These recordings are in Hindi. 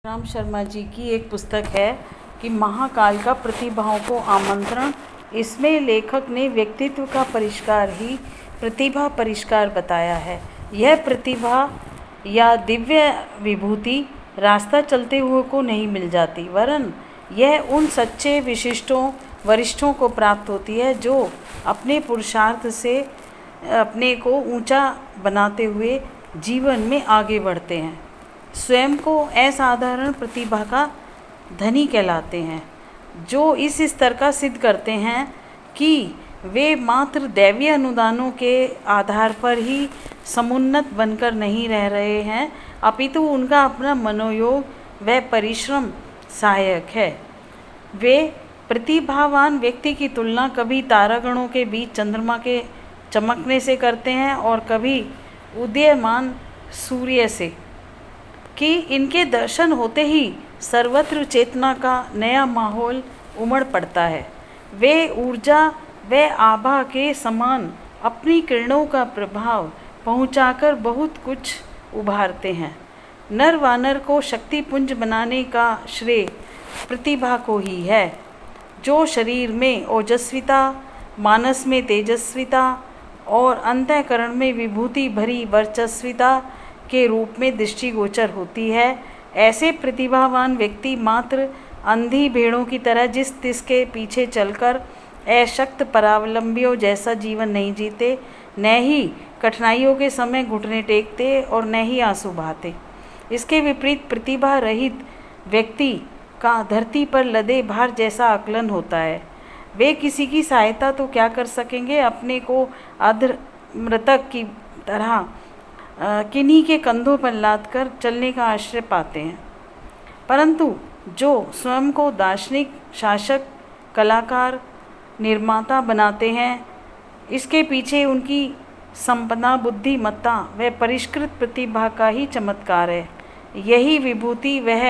राम शर्मा जी की एक पुस्तक है कि महाकाल का प्रतिभाओं को आमंत्रण। इसमें लेखक ने व्यक्तित्व का परिष्कार ही प्रतिभा परिष्कार बताया है। यह प्रतिभा या दिव्य विभूति रास्ता चलते हुए को नहीं मिल जाती, वरन यह उन सच्चे वरिष्ठों को प्राप्त होती है जो अपने पुरुषार्थ से अपने को ऊंचा बनाते हुए जीवन में आगे बढ़ते हैं। स्वयं को असाधारण प्रतिभा का धनी कहलाते हैं, जो इस स्तर का सिद्ध करते हैं कि वे मात्र दैवीय अनुदानों के आधार पर ही समुन्नत बनकर नहीं रह रहे हैं, अपितु उनका अपना मनोयोग व परिश्रम सहायक है। वे प्रतिभावान व्यक्ति की तुलना कभी तारागणों के बीच चंद्रमा के चमकने से करते हैं और कभी उदीयमान सूर्य से, कि इनके दर्शन होते ही सर्वत्र चेतना का नया माहौल उमड़ पड़ता है। वे ऊर्जा व आभा के समान अपनी किरणों का प्रभाव पहुंचाकर बहुत कुछ उभारते हैं। नर वानर को शक्तिपुंज बनाने का श्रेय प्रतिभा को ही है, जो शरीर में ओजस्विता, मानस में तेजस्विता और अंतःकरण में विभूति भरी वर्चस्विता के रूप में दृष्टिगोचर होती है। ऐसे प्रतिभावान व्यक्ति मात्र अंधी भेड़ों की तरह जिस तिसके पीछे चलकर अशक्त परावलंबियों जैसा जीवन नहीं जीते, न ही कठिनाइयों के समय घुटने टेकते और न ही आंसू बहाते। इसके विपरीत प्रतिभा रहित व्यक्ति का धरती पर लदे भार जैसा आकलन होता है। वे किसी की सहायता तो क्या कर सकेंगे, अपने को अधर मृतक की तरह किन्हीं के कंधों पर लाद कर चलने का आश्रय पाते हैं। परंतु जो स्वयं को दार्शनिक, शासक, कलाकार, निर्माता बनाते हैं, इसके पीछे उनकी संपदा, बुद्धिमत्ता व परिष्कृत प्रतिभा का ही चमत्कार है। यही विभूति वह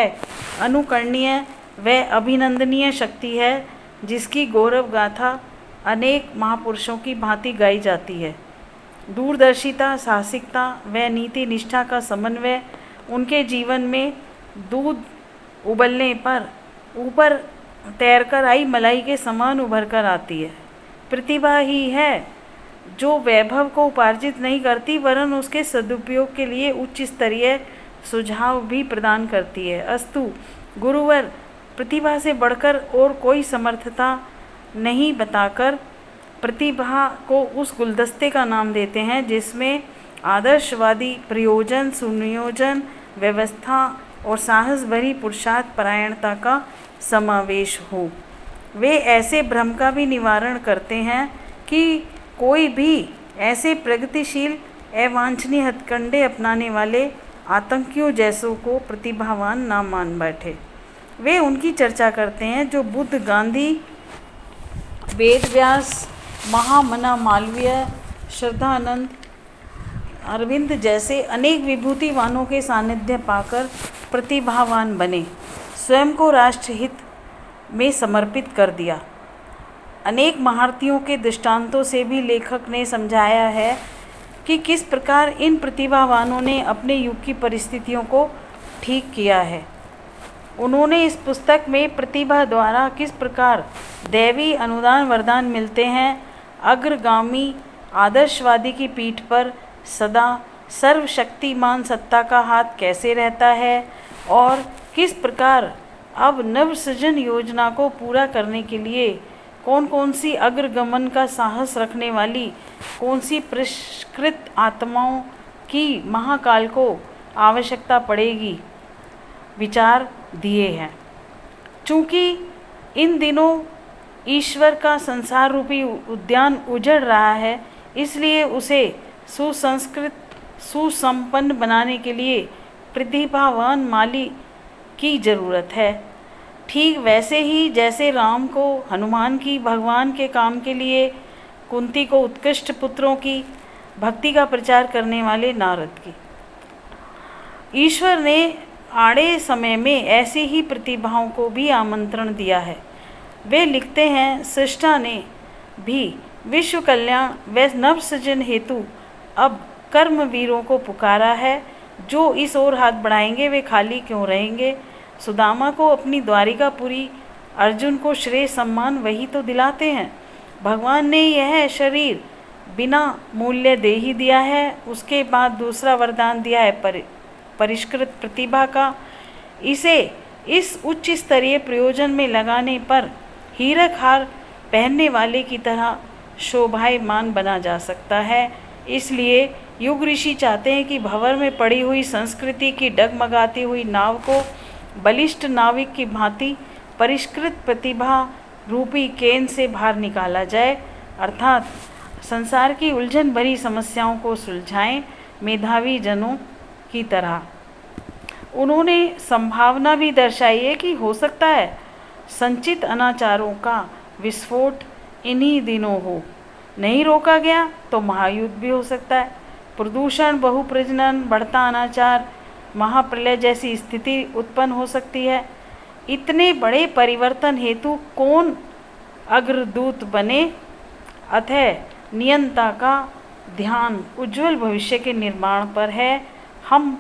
अनुकरणीय व अभिनंदनीय शक्ति है जिसकी गौरव गाथा अनेक महापुरुषों की भांति गाई जाती है। दूरदर्शिता, साहसिकता व नीति निष्ठा का समन्वय उनके जीवन में दूध उबलने पर ऊपर तैरकर आई मलाई के समान उभर कर आती है। प्रतिभा ही है जो वैभव को उपार्जित नहीं करती, वरन उसके सदुपयोग के लिए उच्च स्तरीय सुझाव भी प्रदान करती है। अस्तु गुरुवर प्रतिभा से बढ़कर और कोई समर्थता नहीं बताकर प्रतिभा को उस गुलदस्ते का नाम देते हैं जिसमें आदर्शवादी प्रयोजन, सुनियोजन, व्यवस्था और साहस भरी पुरुषार्थ परायणता का समावेश हो। वे ऐसे भ्रम का भी निवारण करते हैं कि कोई भी ऐसे प्रगतिशील अवांछनीय हथकंडे अपनाने वाले आतंकियों जैसों को प्रतिभावान ना मान बैठे। वे उनकी चर्चा करते हैं जो बुद्ध, गांधी, वेदव्यास, महामना मालवीय, श्रद्धानंद, अरविंद जैसे अनेक विभूतिवानों के सानिध्य पाकर प्रतिभावान बने, स्वयं को राष्ट्रहित में समर्पित कर दिया। अनेक महारथियों के दृष्टांतों से भी लेखक ने समझाया है कि किस प्रकार इन प्रतिभावानों ने अपने युग की परिस्थितियों को ठीक किया है। उन्होंने इस पुस्तक में प्रतिभा द्वारा किस प्रकार दैवी अनुदान वरदान मिलते हैं, अग्रगामी आदर्शवादी की पीठ पर सदा सर्वशक्तिमान सत्ता का हाथ कैसे रहता है और किस प्रकार अब नवसृजन योजना को पूरा करने के लिए कौन कौन सी अग्रगमन का साहस रखने वाली कौन सी परिष्कृत आत्माओं की महाकाल को आवश्यकता पड़ेगी, विचार दिए हैं। चूँकि इन दिनों ईश्वर का संसार रूपी उद्यान उजड़ रहा है, इसलिए उसे सुसंस्कृत, सुसंपन्न बनाने के लिए प्रतिभावान माली की ज़रूरत है। ठीक वैसे ही जैसे राम को हनुमान की भगवान के काम के लिए, कुंती को उत्कृष्ट पुत्रों की भक्ति का प्रचार करने वाले नारद की। ईश्वर ने आड़े समय में ऐसी ही प्रतिभाओं को भी आमंत्रण दिया है। वे लिखते हैं, सृष्टा ने भी विश्व कल्याण व नवसृजन हेतु अब कर्मवीरों को पुकारा है। जो इस ओर हाथ बढ़ाएंगे वे खाली क्यों रहेंगे। सुदामा को अपनी द्वारिकापुरी, अर्जुन को श्रेय सम्मान वही तो दिलाते हैं। भगवान ने यह शरीर बिना मूल्य दे ही दिया है। उसके बाद दूसरा वरदान दिया है परिष्कृत प्रतिभा का। इसे इस उच्च स्तरीय प्रयोजन में लगाने पर हीरक हार पहनने वाले की तरह शोभायमान बना जा सकता है। इसलिए युग ऋषि चाहते हैं कि भंवर में पड़ी हुई संस्कृति की डगमगाती हुई नाव को बलिष्ठ नाविक की भांति परिष्कृत प्रतिभा रूपी केन से बाहर निकाला जाए, अर्थात संसार की उलझन भरी समस्याओं को सुलझाएं मेधावी जनों की तरह। उन्होंने संभावना भी दर्शाई है कि हो सकता है संचित अनाचारों का विस्फोट इन्हीं दिनों हो। नहीं रोका गया तो महायुद्ध भी हो सकता है। प्रदूषण, बहुप्रजनन, बढ़ता अनाचार, महाप्रलय जैसी स्थिति उत्पन्न हो सकती है। इतने बड़े परिवर्तन हेतु कौन अग्रदूत बने? अतः नियंता का ध्यान उज्जवल भविष्य के निर्माण पर है। हम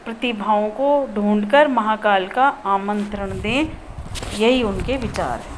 प्रतिभाओं को ढूंढकर महाकाल का आमंत्रण दें, यही उनके विचार हैं।